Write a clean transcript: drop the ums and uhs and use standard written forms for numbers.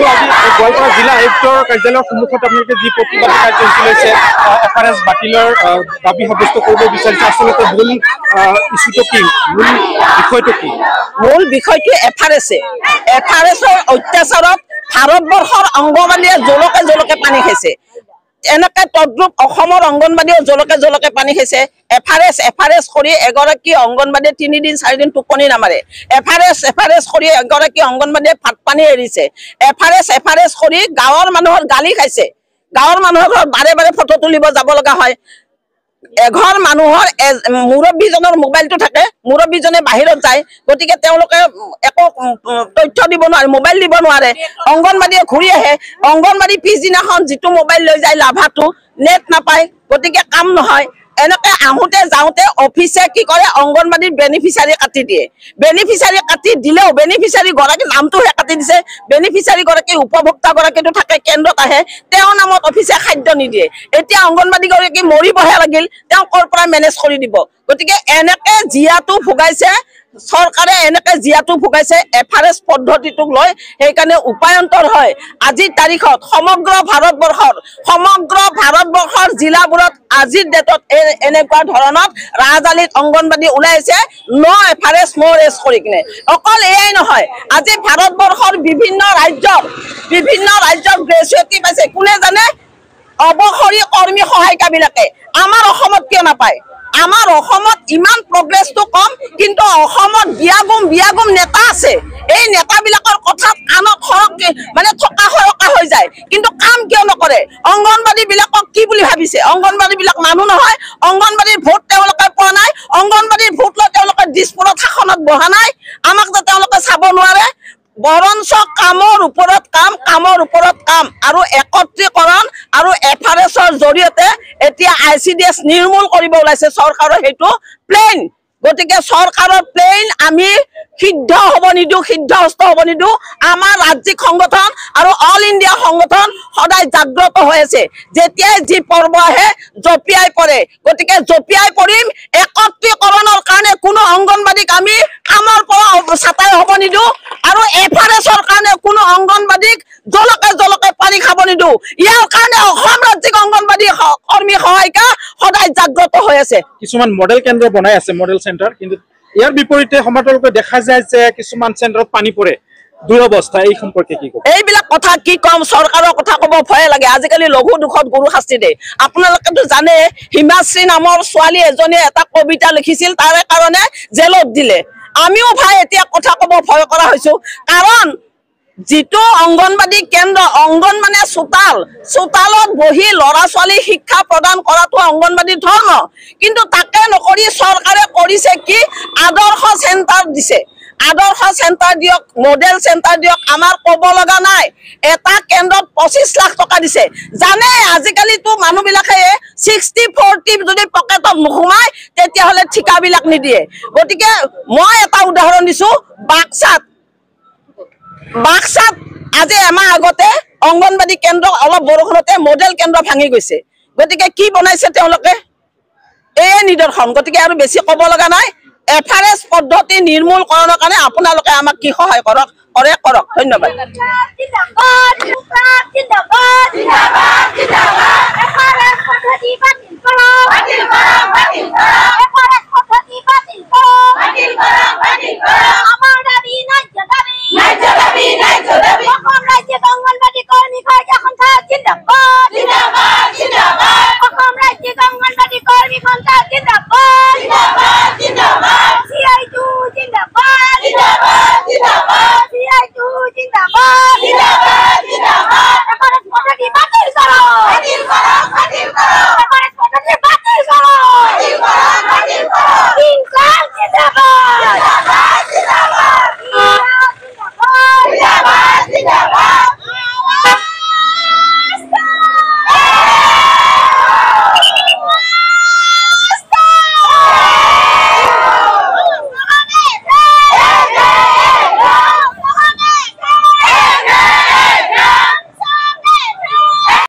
গোৱালপাৰা জিলা আয়ুক্তৰ কাৰ্যালয়ৰ সন্মুখত আপোনালোকে যি প্ৰতিবাদী কাৰ্যসূচী লৈছে এফআৰএছ বাতিলৰ দাবী সাব্যস্ত কৰিব বিচাৰিছে আচলতে মূল ইস্যুটো কি মূল বিষয়টো কি মূল বিষয়টো এফআৰএছৰ অত্যাচাৰত ভাৰতবৰ্ষৰ অংগনবাদীয়ে জলকে পানী খাইছে এনেকে তদ্ৰুপ অসমৰ অংগনবাদীও জলকে পানী খাইছে এফআৰএছ কৰি এগৰাকী অংগনবাদীয়ে 3 দিন 4 দিন টোপনি নামাৰে এফআৰএছ কৰি এগৰাকী অংগনবাদীয়ে ভাত পানী এৰিছে এফআৰএছ কৰি গাঁৱৰ মানুহৰ গালি খাইছে গাঁৱৰ মানুহৰ বাৰে বাৰে ফটো তুলিব যাব লগা হয় এঘৰ মানুহৰ মুৰব্বীজনৰ মোবাইলটো থাকে মুৰব্বীজনে বাহিৰত যায় গতিকে তেওঁলোকে একো তথ্য দিব নোৱাৰে মোবাইল দিব নোৱাৰে অংগনবাদীয়ে ঘূৰি আহে অংগনবাদী পিছদিনাখন যিটো মোবাইল লৈ যায় লাভাটো নেট নাপায় গতিকে কাম নহয় এনেকে আহোতে যাওঁতে অফিসে কি কৰে অংগনবাদীৰ বেনিফিচিয়াৰী কাটি দিয়ে বেনিফিচিয়াৰী কাটি দিলেও বেনিফিচিয়াৰী গৰাকী নামটোহে কাটি দিছে বেনিফিচিয়াৰী গৰাকী উপভোক্তা গৰাকীটো থাকে কেন্দ্ৰত আহে তেওঁৰ নামত অফিসে খাদ্য নিদিয়ে এতিয়া অংগনবাদী গৰাকী মৰিবহে লাগিল তেওঁ কৰ পৰা মেনেজ কৰি দিব গতিকে এনেকে জিয়াটো ভুগাইছে চৰকাৰে এনেকে জিয়াটো ভুগাইছে এফআৰএছ পদ্ধতিটোক লৈ সেইকাৰণে উপায়ন্তৰ হয় আজিৰ তাৰিখত সমগ্ৰ ভাৰতবৰ্ষৰ জিলাবোৰত আজিৰ ডেটত এনেকুৱা ধৰণৰ ৰাজআলিত অংগনবাদী ওলাইছে নো এফআৰএছ নো ৰেছ কৰি কিনে অকল এয়াই নহয় আজি ভাৰতবৰ্ষৰ বিভিন্ন ৰাজ্যৰ গ্ৰেজুৱেটি পাইছে কোনে জানে অবসৰী কৰ্মী সহায়িকাবিলাকে আমাৰ অসমত কিয় নাপায় আমাৰ অসমত ইমান প্ৰগ্ৰেছটো কম কিন্তু অসমত বিয়াগুম নেতা আছে এই নেতাবিলাকৰ কথা কাণত খৰকে মানে থকা হৈ যায় কিন্তু কাম কিয় নকৰে অংগনবাদী বিলাকক কি বুলি ভাবিছে অংগনবাদী বিলাক মানুহ নহয় অংগনবাদীৰ ভোট তেওঁলোকে পোৱা নাই অংগনবাদীৰ ভোট লৈ তেওঁলোকে দিছপুৰত শাসনত বহা নাই আমাক যে তেওঁলোকে চাব নোৱাৰে বৰঞ্চ কামৰ ওপৰত কাম আৰু একত্ৰীকৰণ আৰু এফআৰএছৰ জৰিয়তে এতিয়া আইচিডিএছ নিৰ্মূল কৰিব ওলাইছে চৰকাৰৰ হেতু প্লেন গতিকে চৰকাৰৰ প্লেন আমি সিদ্ধ হব নিদু আমাৰ ৰাজ্যিক সংগঠন আৰু অল ইণ্ডিয়া সংগঠন সদায় জাগ্ৰত হৈ আছে যেতিয়াই যি পৰ্ব আহে জপিয়াই পৰে গতিকে জপিয়াই পৰিম একত্ৰীকৰণৰ কাৰণে কোনো অংগনবাদীক আমি কামৰ পৰা ছাটাই হব নিদু আৰু এফআৰএছৰ কাৰণে কোনো অংগনবাদীক জলকে পানী খাব নিদু ইয়াৰ কাৰণে অসম ৰাজ্যিক অংগনবাদী কৰ্মী সহায়িকা সদায় জাগ্ৰত হৈ আছে কিছুমান মডেল কেন্দ্ৰ বনাই আছে মডেল সেন্টাৰ কিন্তু ইয়াৰ বিপৰীতে সমান্তৰালকৈ দেখা যায় যে কিছুমান চেণ্টাৰত পানী পৰে দুৰৱস্থা এই সম্পৰ্কে কি ক'ব এইবিলাক কথা কি কম চৰকাৰৰ কথা ক'ব ভয় লাগে আজিকালি লঘু দুখত গুৰু শাস্তি দিয়ে আপোনালোকেতো জানে হিমাশ্ৰী নামৰ ছোৱালী এজনীয়ে এটা কবিতা লিখিছিল তাৰে কাৰণে জেলত দিলে আমিও ভাই এতিয়া কথা ক'ব ভয় কৰা হৈছো কাৰণ जितो अंगनबाड़ी केंद्र अंगन माने चोताলত बही लड़ा छाली शिक्षा प्रदान करातो अंगनबाड़ी धर्म किन्तु ताके नकरी सरकारे करिसे कि आदर्श सेंटर दिसे आदर्श सेंटर दियक मॉडल सेंटर दियक आमार कब लगा नाई एटा केंद्र 25 लाख टका दिसे जाने आजिकाली तो मानु बिलाके 60-40 जदि पकेटत नुखुमाय तेतिया हले ठिका बिलाक निदिए गतिके মই এটা উদাহৰণ দিছো बाक्सात आज एमाह आगते अंगनबाड़ी केंद्र अलग बरखुणते मॉडल केंद्र भांगी गई गति कि बनाइसे निदर्शन गति बेसि कब लगा नाई एफआरएस पद्धति निर्मूलकৰণৰ কাৰণে আপোনালোকে আমাক কি সহায় কৰক ধন্যবাদ